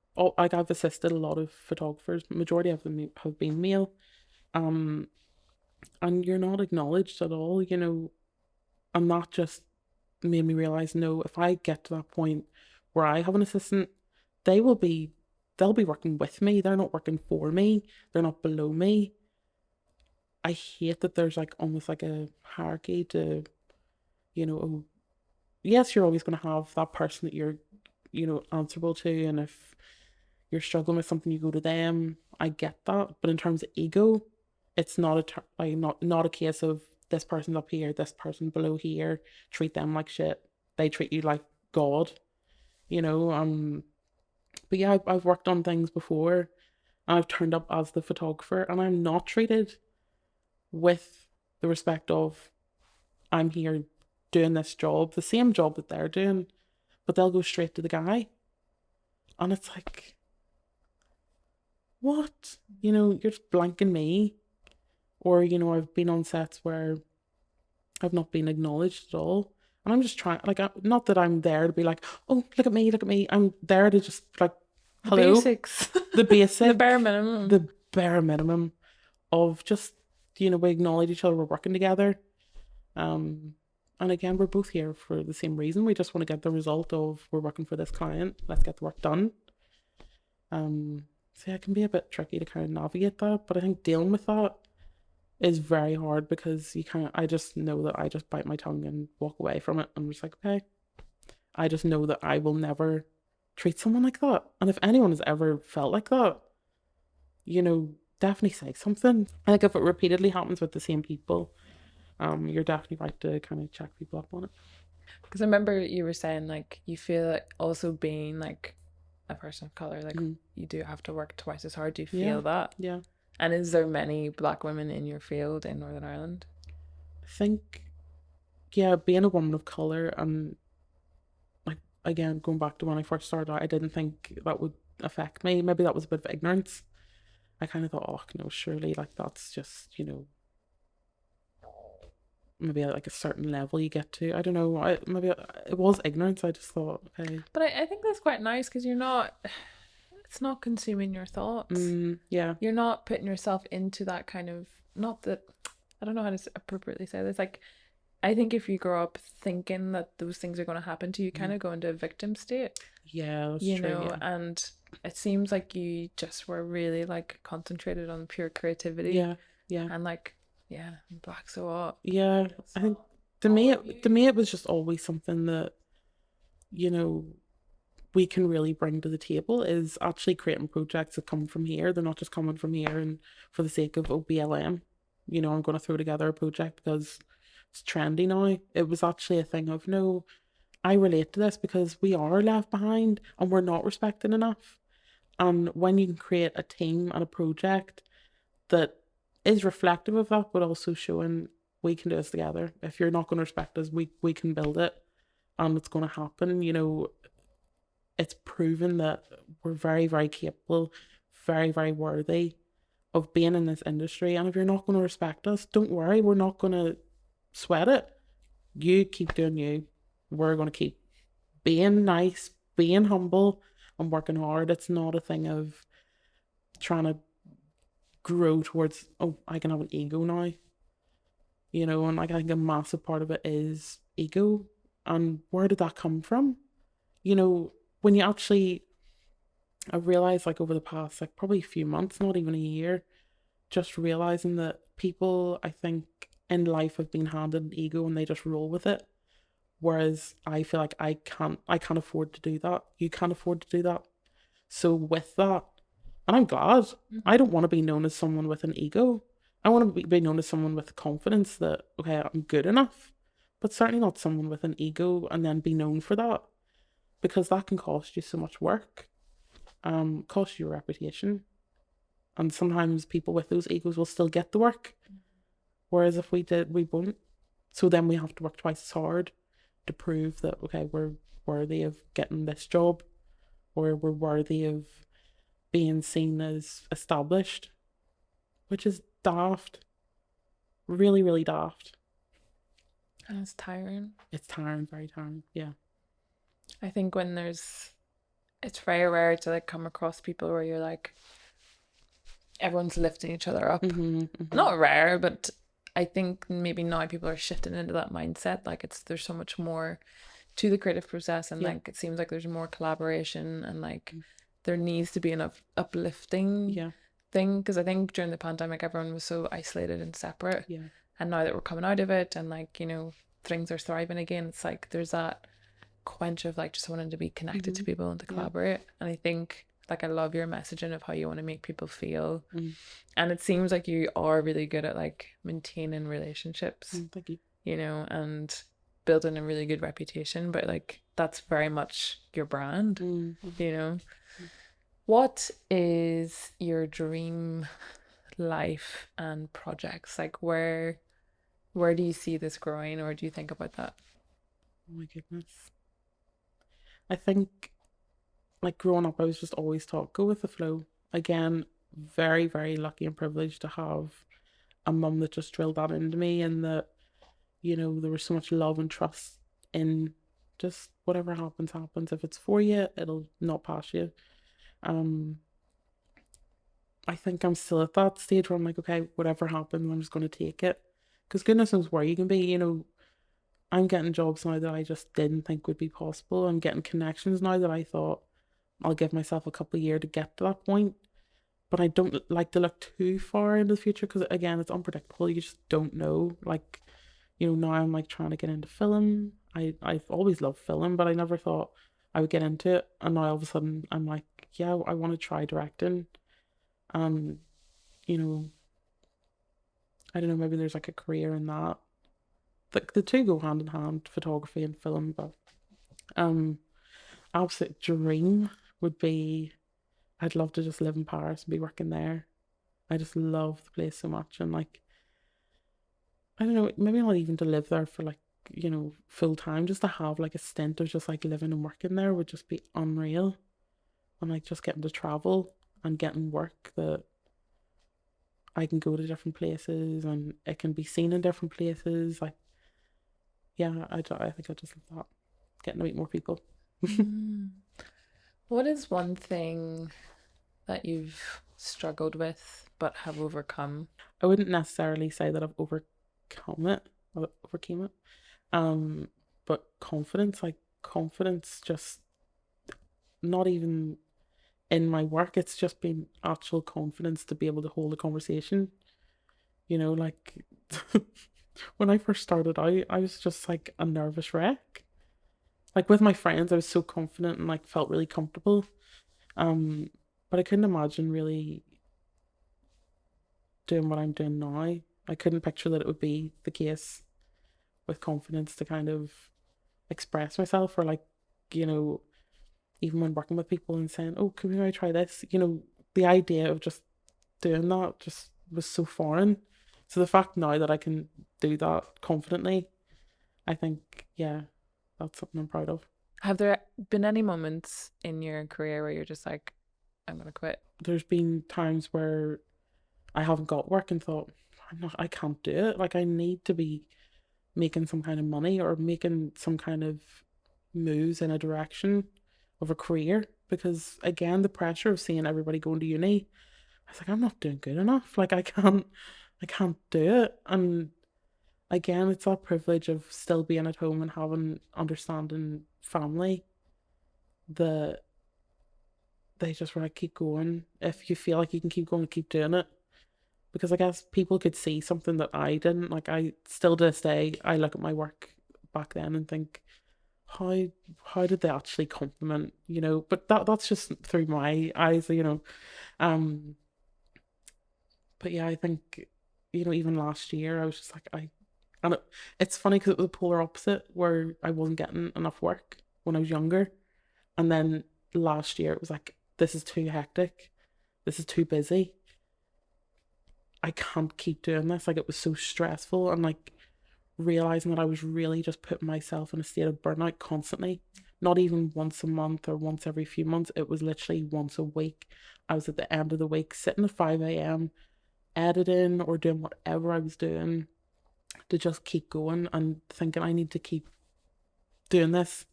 assisted a lot of photographers. Majority of them have been male, and you're not acknowledged at all. And that just made me realize, no, if I get to that point where I have an assistant, they'll be working with me. They're not working for me. They're not below me. I hate that there's like almost like a hierarchy to, oh, yes, you're always going to have that person that you're, answerable to. And if you're struggling with something, you go to them. I get that. But in terms of ego, it's not a case of this person's up here, this person below here, treat them like shit. They treat you like God, you know. But yeah, I've worked on things before, and I've turned up as the photographer, and I'm not treated with the respect of, I'm here doing this job, the same job that they're doing, but they'll go straight to the guy, and it's like, what? You're just blanking me. Or, I've been on sets where I've not been acknowledged at all. And I'm just trying, like, not that I'm there to be like, oh, look at me, look at me. I'm there to just, like, hello. Basics. The basic. The bare minimum. The bare minimum of just, we acknowledge each other, we're working together. And again, we're both here for the same reason. We just want to get the result of, we're working for this client, let's get the work done. So yeah, it can be a bit tricky to kind of navigate that, but I think dealing with that is very hard, because I just know that I just bite my tongue and walk away from it. I'm just like, okay, I just know that I will never treat someone like that. And if anyone has ever felt like that, definitely say something. I think if it repeatedly happens with the same people, you're definitely right to kind of check people up on it. Because I remember you were saying, like, you feel like also being like a person of color, like you do have to work twice as hard. Do you feel that? Yeah. And is there many black women in your field in Northern Ireland? I think, yeah, being a woman of color, and like, again, going back to when I first started out, I didn't think that would affect me. Maybe that was a bit of ignorance. I kind of thought, oh no, surely, like, that's just, maybe at like a certain level you get to. I don't know. Maybe it was ignorance. I just thought, okay. But I think that's quite nice, because you're not, it's not consuming your thoughts. Yeah. You're not putting yourself into that kind of, not that, I don't know how to appropriately say this. Like, I think if you grow up thinking that those things are going to happen to you, kind of go into a victim state. Yeah, that's you true, know, yeah. and it seems like you just were really like concentrated on pure creativity. Yeah. And like, yeah, black so what? Yeah, I think to me it was just always something that, we can really bring to the table, is actually creating projects that come from here. They're not just coming from here and for the sake of BLM. I'm going to throw together a project because it's trendy now. It was actually a thing of, no, I relate to this because we are left behind and we're not respected enough. And when you can create a team and a project that is reflective of that, but also showing we can do this together. If you're not going to respect us, we can build it, and it's going to happen. it's proven that we're very, very capable, very, very worthy of being in this industry. And if you're not going to respect us, don't worry, we're not going to sweat it. You keep doing you. We're going to keep being nice, being humble, and working hard. It's not a thing of trying to grow towards, oh, I can have an ego now, and like I think a massive part of it is ego. And where did that come from? When you actually, I've realized like over the past, like probably a few months, not even a year, just realizing that people, I think, in life have been handed an ego and they just roll with it. Whereas I feel like I can't afford to do that. You can't afford to do that. So with that, and I'm glad, I don't want to be known as someone with an ego. I want to be known as someone with confidence that, okay, I'm good enough, but certainly not someone with an ego and then be known for that, because that can cost you so much work, cost you your reputation. And sometimes people with those egos will still get the work. Whereas if we did, we won't. So then we have to work twice as hard to prove that, okay, we're worthy of getting this job, or we're worthy of being seen as established, which is daft. Really, really daft. And it's tiring. It's tiring, very tiring. Yeah. I think it's very rare to like come across people where you're like, everyone's lifting each other up. Not rare, but I think maybe now people are shifting into that mindset. Like there's so much more to the creative process, and like it seems like there's more collaboration, and like there needs to be an uplifting thing, because I think during the pandemic everyone was so isolated and separate. And now that we're coming out of it and like things are thriving again, it's like there's that quench of like just wanting to be connected to people and to collaborate. And I think like I love your messaging of how you want to make people feel. And it seems like you are really good at like maintaining relationships. Thank you. And building a really good reputation, but like that's very much your brand. What is your dream life and projects? Like where do you see this growing, or do you think about that? Oh my goodness. I think like growing up I was just always taught go with the flow. Again, very, very lucky and privileged to have a mum that just drilled that into me, and that there was so much love and trust in just whatever happens. If it's for you, it'll not pass you. I think I'm still at that stage where I'm like, okay, whatever happens, I'm just going to take it. Because goodness knows where you can be. I'm getting jobs now that I just didn't think would be possible. I'm getting connections now that I thought I'll give myself a couple of years to get to that point. But I don't like to look too far into the future, because again, it's unpredictable. You just don't know. Like, now I'm like trying to get into film. I've always loved film, but I never thought I would get into it. And now all of a sudden I'm like, yeah, I want to try directing. And, I don't know, maybe there's like a career in that. Like the two go hand in hand, photography and film. But absolute dream would be, I'd love to just live in Paris and be working there. I just love the place so much. And like, I don't know, maybe not even to live there for like, full time, just to have like a stint of just like living and working there would just be unreal. And like just getting to travel and getting work that I can go to different places and it can be seen in different places. Like, yeah, I think I just love that. Getting to meet more people. What is one thing that you've struggled with but have overcome? I wouldn't necessarily say that I've overcome it or overcame it. But confidence just not even in my work, it's just been actual confidence to be able to hold a conversation. Like when I first started out, I was just like a nervous wreck. Like with my friends, I was so confident and like felt really comfortable. But I couldn't imagine really doing what I'm doing now. I couldn't picture that it would be the case with confidence to kind of express myself, or like, even when working with people and saying, oh, can we try this? The idea of just doing that just was so foreign. So the fact now that I can do that confidently, I think, yeah, that's something I'm proud of. Have there been any moments in your career where you're just like, I'm gonna quit? There's been times where I haven't got work and thought, I can't do it. Like, I need to be making some kind of money or making some kind of moves in a direction of a career. Because again, the pressure of seeing everybody going to uni, I was like, I'm not doing good enough. Like, I can't do it. And again, it's that privilege of still being at home and having understanding family that they just want to keep going. If you feel like you can keep going, keep doing it. Because I guess people could see something that I didn't. Like, I still to this day, I look at my work back then and think, how how did they actually compliment, But that's just through. Um but yeah, I think, even last year I was just like, and it's funny because it was the polar opposite, where I wasn't getting enough work when I was younger, and then last year it was like, this is too hectic, this is too busy, I can't keep doing this. Like, it was so stressful, and like realizing that I was really just putting myself in a state of burnout constantly. Not even once a month or once every few months. It was literally once a week. I was at the end of the week sitting at 5 a.m. editing or doing whatever I was doing to just keep going and thinking, I need to keep doing this.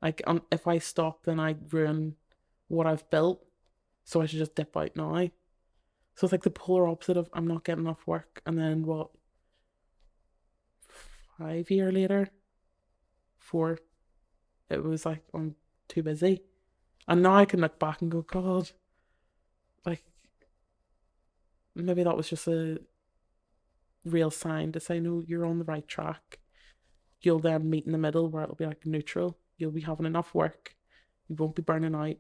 Like, if I stop, then I ruin what I've built. So I should just dip out now. So it's like the polar opposite of, I'm not getting enough work. And then what, 5 year later, four, it was like, I'm too busy. And now I can look back and go, God, like, maybe that was just a real sign to say, no, you're on the right track. You'll then meet in the middle where it'll be like neutral. You'll be having enough work. You won't be burning out.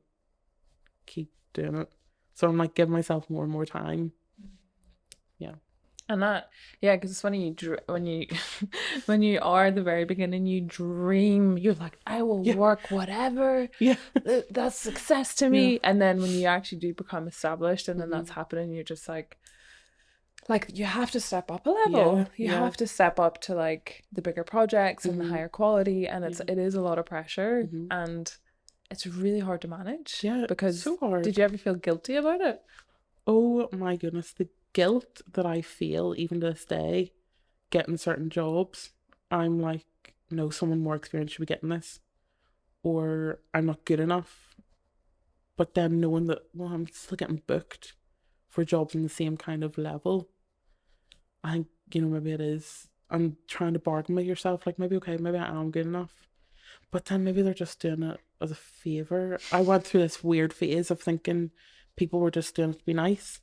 Keep doing it. So I'm like giving myself more and more time. Yeah. And that, yeah, because it's funny when you when you are at the very beginning, you dream. You're like, I will Yeah. work whatever. Yeah. That's success to Yeah. me. And then when you actually do become established, and then that's Mm-hmm. happening, you're just like you have to step up a Yeah. level. You Yeah. have to step up to like the bigger projects and the Mm-hmm. higher quality, and Yeah. it is a lot of pressure, Mm-hmm. and it's really hard to manage. Yeah. Because So did hard. you ever feel guilty about it? Oh my goodness. The guilt that I feel even to this day getting certain jobs. I'm like, no, someone more experienced should be getting this. Or I'm not good enough. But then knowing that, well, I'm still getting booked for jobs in the same kind of level. I think, maybe it is. I'm trying to bargain with yourself, like, maybe, okay, maybe I am good enough. But then maybe they're just doing it as a favor. I went through this weird phase of thinking people were just doing it to be nice,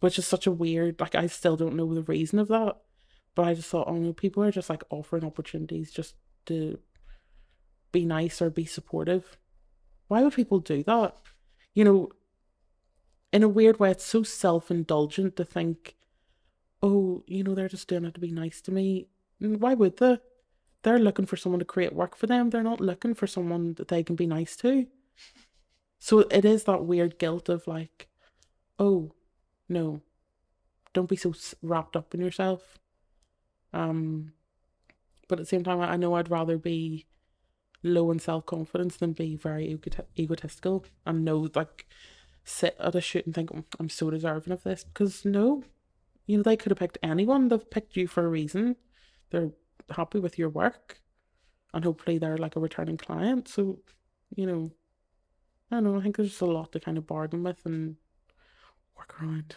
which is such a weird, like, I still don't know the reason of that. But I just thought, oh no, people are just like offering opportunities just to be nice or be supportive. Why would people do that? You know, in a weird way, it's so self indulgent to think, oh, they're just doing it to be nice to me. Why would they? They're looking for someone to create work for them. They're not looking for someone that they can be nice to. So it is that weird guilt of like, oh, no, don't be so wrapped up in yourself. Um, but at the same time, I know I'd rather be low in self confidence than be very egotistical and know, like, sit at a shoot and think, "Oh, I'm so deserving of this." Because no, they could have picked anyone. They've picked you for a reason. They're happy with your work, and hopefully they're like a returning client. So, you know, I don't know. I think there's just a lot to kind of bargain with and work around.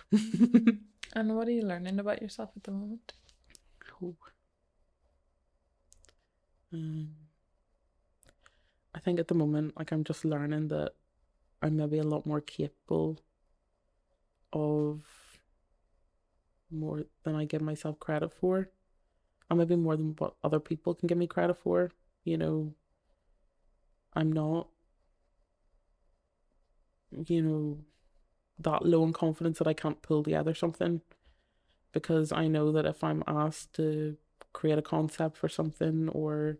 And what are you learning about yourself at the moment? Oh, um, I think at the moment, like, I'm just learning that I'm maybe a lot more capable of more than I give myself credit for. And maybe more than what other people can give me credit for. You know, I'm not, you know, that low in confidence that I can't pull together something, because I know that if I'm asked to create a concept for something or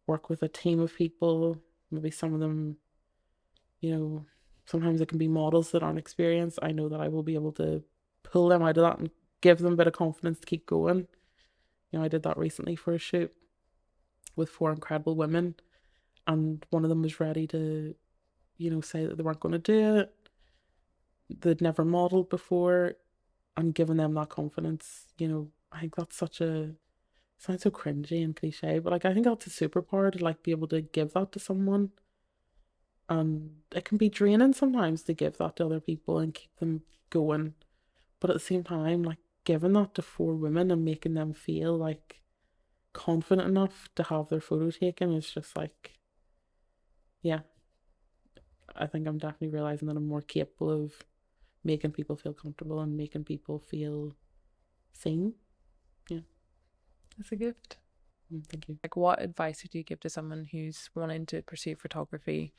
work with a team of people, maybe some of them, sometimes it can be models that aren't experienced. I know that I will be able to pull them out of that and give them a bit of confidence to keep going. I did that recently for a shoot with four incredible women, and one of them was ready to, say that they weren't going to do it. They'd never modeled before, and giving them that confidence, I think that's such a sounds so cringy and cliche, but like I think that's a superpower to like be able to give that to someone. And it can be draining sometimes to give that to other people and keep them going. But at the same time, like giving that to four women and making them feel like confident enough to have their photo taken is just like, yeah, I think I'm definitely realizing that I'm more capable of making people feel comfortable and making people feel seen. Yeah. That's a gift. Thank you. Like, what advice would you give to someone who's wanting to pursue photography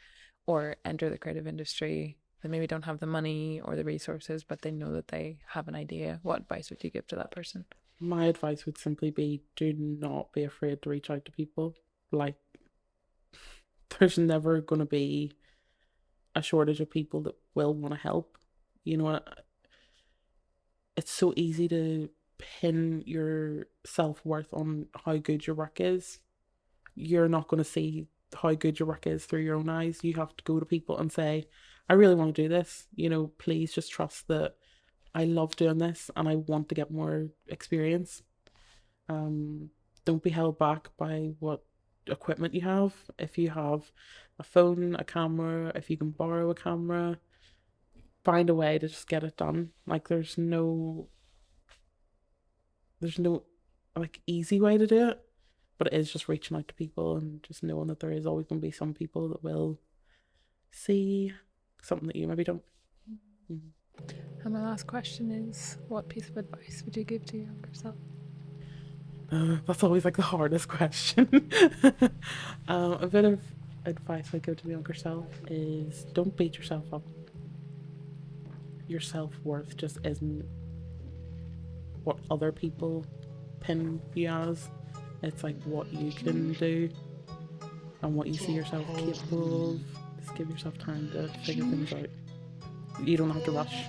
or enter the creative industry? They maybe don't have the money or the resources, but they know that they have an idea. What advice would you give to that person? My advice would simply be do not be afraid to reach out to people. Like, there's never going to be a shortage of people that will want to help. You know, it's so easy to pin your self worth on how good your work is. You're not going to see how good your work is through your own eyes. You have to go to people and say, I really want to do this. Please just trust that I love doing this and I want to get more experience. Um, don't be held back by what equipment you have. If you have a phone, a camera, if you can borrow a camera, find a way to just get it done. Like there's no like easy way to do it, but it is just reaching out to people and just knowing that there is always going to be some people that will see something that you maybe don't. And my last question is, what piece of advice would you give to your younger self? That's always like the hardest question. A bit of advice I give to the younger self is don't beat yourself up. Your self-worth just isn't what other people pin you as. It's like what you can do and what you see yourself capable of. Just give yourself time to figure things out. You don't have to rush.